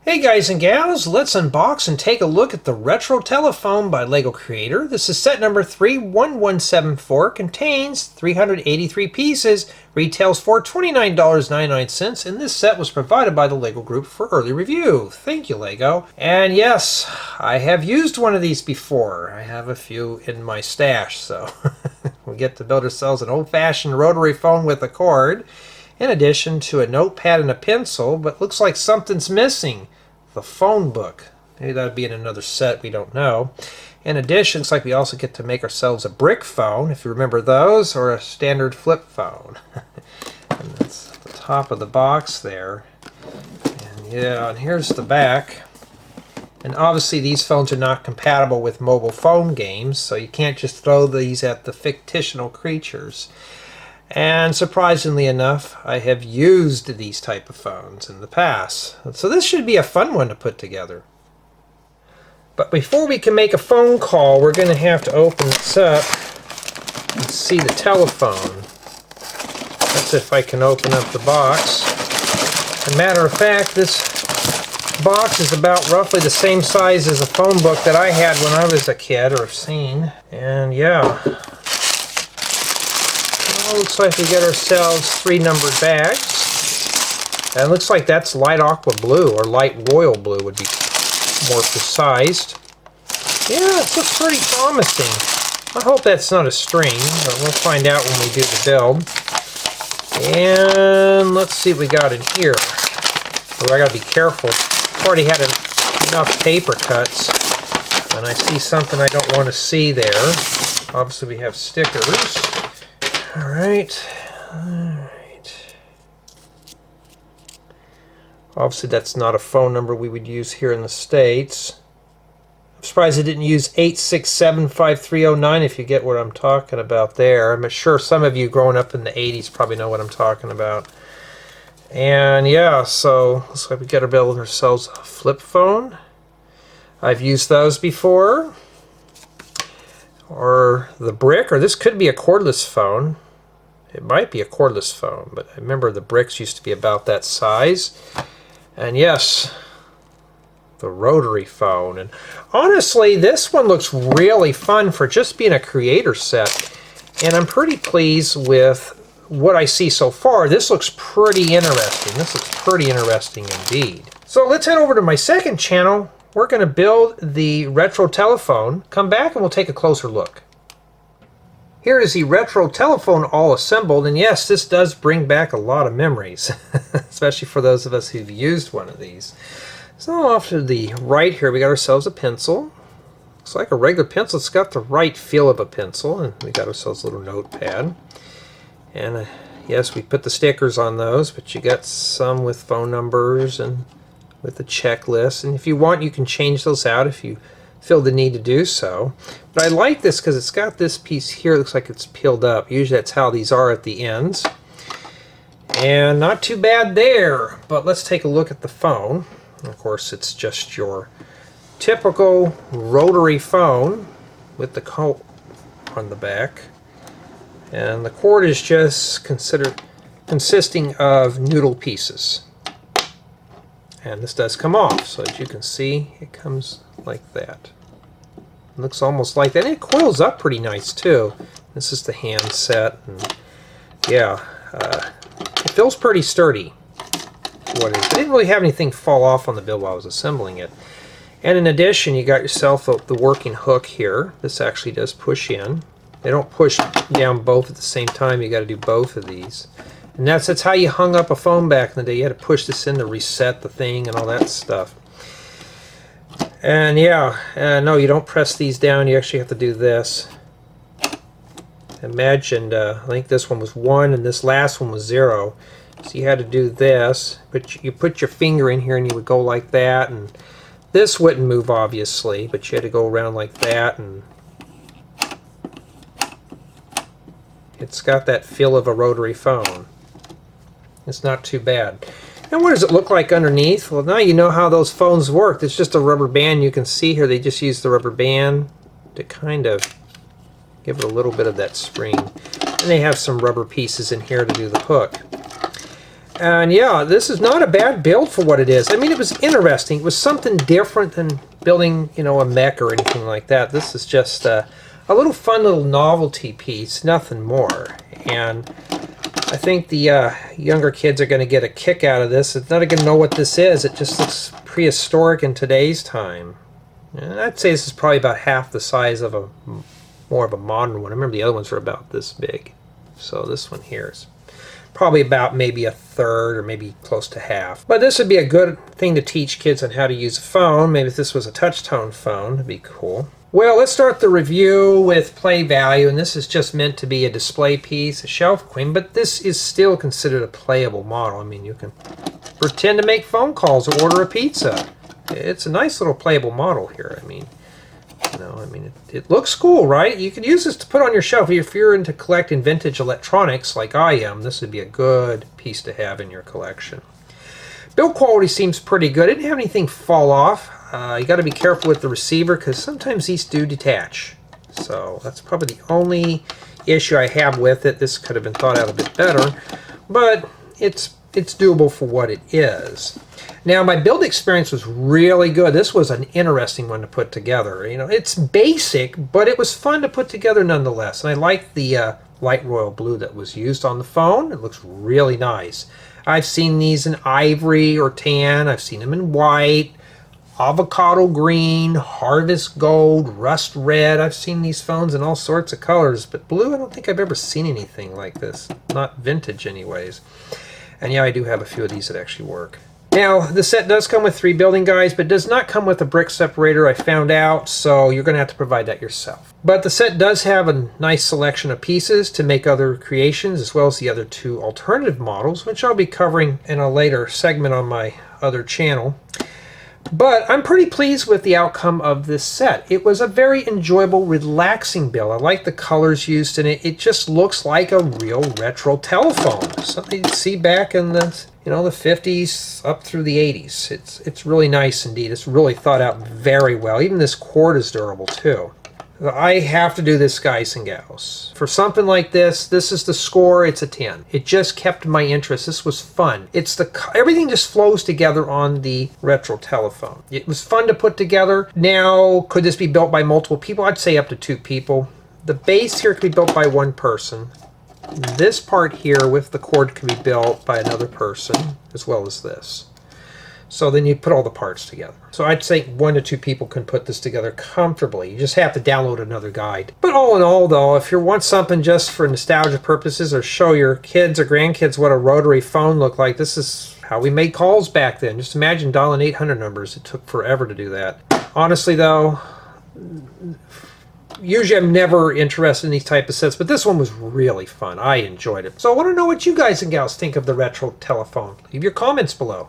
Hey guys and gals, let's unbox and take a look at the Retro Telephone by LEGO Creator. This is set number 31174, contains 383 pieces, retails for $29.99, and this set was provided by the LEGO Group for early review. Thank you, LEGO. And yes, I have used one of these before. I have a few in my stash, so we get to build ourselves an old-fashioned rotary phone with a cord, in addition to a notepad and a pencil, but looks like something's missing. The phone book. Maybe that would be in another set, we don't know. In addition, looks like we also get to make ourselves a brick phone, if you remember those, or a standard flip phone. And that's the top of the box there. And yeah, and here's the back. And obviously these phones are not compatible with mobile phone games, so you can't just throw these at the fictional creatures. And surprisingly enough, I have used these type of phones in the past. So this should be a fun one to put together. But before we can make a phone call, we're going to have to open this up and see the telephone. That's if I can open up the box. As a matter of fact, this box is about roughly the same size as a phone book that I had when I was a kid, or have seen. And yeah. Looks like we get ourselves 3 numbered bags. And it looks like that's light aqua blue, or light royal blue would be more precise. Yeah, it looks pretty promising. I hope that's not a string, but we'll find out when we do the build. And let's see what we got in here. Oh, I gotta be careful. I've already had enough paper cuts, and I see something I don't want to see there. Obviously we have stickers. Alright. Obviously that's not a phone number we would use here in the States. I'm surprised it didn't use 8675309, if you get what I'm talking about there. I'm sure some of you growing up in the 80s probably know what I'm talking about. And yeah, so looks like we got to build ourselves a flip phone. I've used those before. Or the brick, or this could be a cordless phone. It might be a cordless phone, but I remember the bricks used to be about that size. And yes, the rotary phone. And honestly, this one looks really fun for just being a creator set. And I'm pretty pleased with what I see so far. This looks pretty interesting. This looks pretty interesting indeed. So let's head over to my second channel. We're going to build the retro telephone. Come back and we'll take a closer look. Here is the retro telephone all assembled, and yes, this does bring back a lot of memories, especially for those of us who've used one of these. So off to the right here, we got ourselves a pencil. Looks like a regular pencil. It's got the right feel of a pencil, and we got ourselves a little notepad. And yes, we put the stickers on those, but you got some with phone numbers and with the checklist, and if you want you can change those out if you feel the need to do so. But I like this because it's got this piece here, looks like it's peeled up. Usually that's how these are at the ends. And not too bad there, but let's take a look at the phone. Of course, it's just your typical rotary phone with the coat on the back. And the cord is just consisting of noodle pieces. And this does come off, so as you can see, it comes like that. It looks almost like that. And it coils up pretty nice too. This is the handset, and yeah, it feels pretty sturdy. What it is. I didn't really have anything fall off on the build while I was assembling it. And in addition, you got yourself the working hook here. This actually does push in. They don't push down both at the same time. You got to do both of these. And that's how you hung up a phone back in the day. You had to push this in to reset the thing and all that stuff. And yeah, no, you don't press these down. You actually have to do this. Imagine, I think this one was 1 and this last one was 0. So you had to do this. But you put your finger in here and you would go like that. And this wouldn't move, obviously, but you had to go around like that. And it's got that feel of a rotary phone. It's not too bad. And what does it look like underneath? Well, now you know how those phones work. It's just a rubber band. You can see here they just use the rubber band to kind of give it a little bit of that spring. And they have some rubber pieces in here to do the hook. And yeah, this is not a bad build for what it is. I mean, it was interesting. It was something different than building, you know, a mech or anything like that. This is just a little fun little novelty piece, nothing more. And I think the younger kids are going to get a kick out of this. They're not going to know what this is. It just looks prehistoric in today's time. And I'd say this is probably about half the size of a more of a modern one. I remember the other ones were about this big. So this one here is probably about maybe a third or maybe close to half. But this would be a good thing to teach kids on how to use a phone. Maybe if this was a touch-tone phone, it'd be cool. Well, let's start the review with play value, and this is just meant to be a display piece, a shelf queen, but this is still considered a playable model. I mean, you can pretend to make phone calls or order a pizza. It's a nice little playable model here. I mean, you know, it looks cool, right? You could use this to put on your shelf. If you're into collecting vintage electronics like I am, this would be a good piece to have in your collection. Build quality seems pretty good. It didn't have anything fall off. You got to be careful with the receiver because sometimes these do detach. So that's probably the only issue I have with it. This could have been thought out a bit better, but it's doable for what it is. Now, my build experience was really good. This was an interesting one to put together. You know, it's basic, but it was fun to put together nonetheless. And I like the light royal blue that was used on the phone. It looks really nice. I've seen these in ivory or tan. I've seen them in white, avocado green, harvest gold, rust red. I've seen these phones in all sorts of colors, but blue, I don't think I've ever seen anything like this. Not vintage anyways. And yeah, I do have a few of these that actually work. Now, the set does come with 3 building guides, but does not come with a brick separator, I found out, so you're going to have to provide that yourself. But the set does have a nice selection of pieces to make other creations, as well as the other 2 alternative models, which I'll be covering in a later segment on my other channel. But I'm pretty pleased with the outcome of this set. It was a very enjoyable, relaxing build. I like the colors used in it. It just looks like a real retro telephone. Something you'd see back in the, you know, the 50s up through the 80s. It's really nice indeed. It's really thought out very well. Even this cord is durable too. I have to do this, guys and gals. For something like this, this is the score. It's a 10. It just kept my interest. This was fun. Everything just flows together on the retro telephone. It was fun to put together. Now, could this be built by multiple people? I'd say up to 2 people. The base here could be built by 1 person. This part here with the cord could be built by another person, as well as this. So then you put all the parts together. So I'd say 1 to 2 people can put this together comfortably. You just have to download another guide. But all in all, though, if you want something just for nostalgia purposes or show your kids or grandkids what a rotary phone looked like, this is how we made calls back then. Just imagine dialing 800 numbers. It took forever to do that. Honestly, though, usually I'm never interested in these type of sets, but this one was really fun. I enjoyed it. So I want to know what you guys and gals think of the retro telephone. Leave your comments below.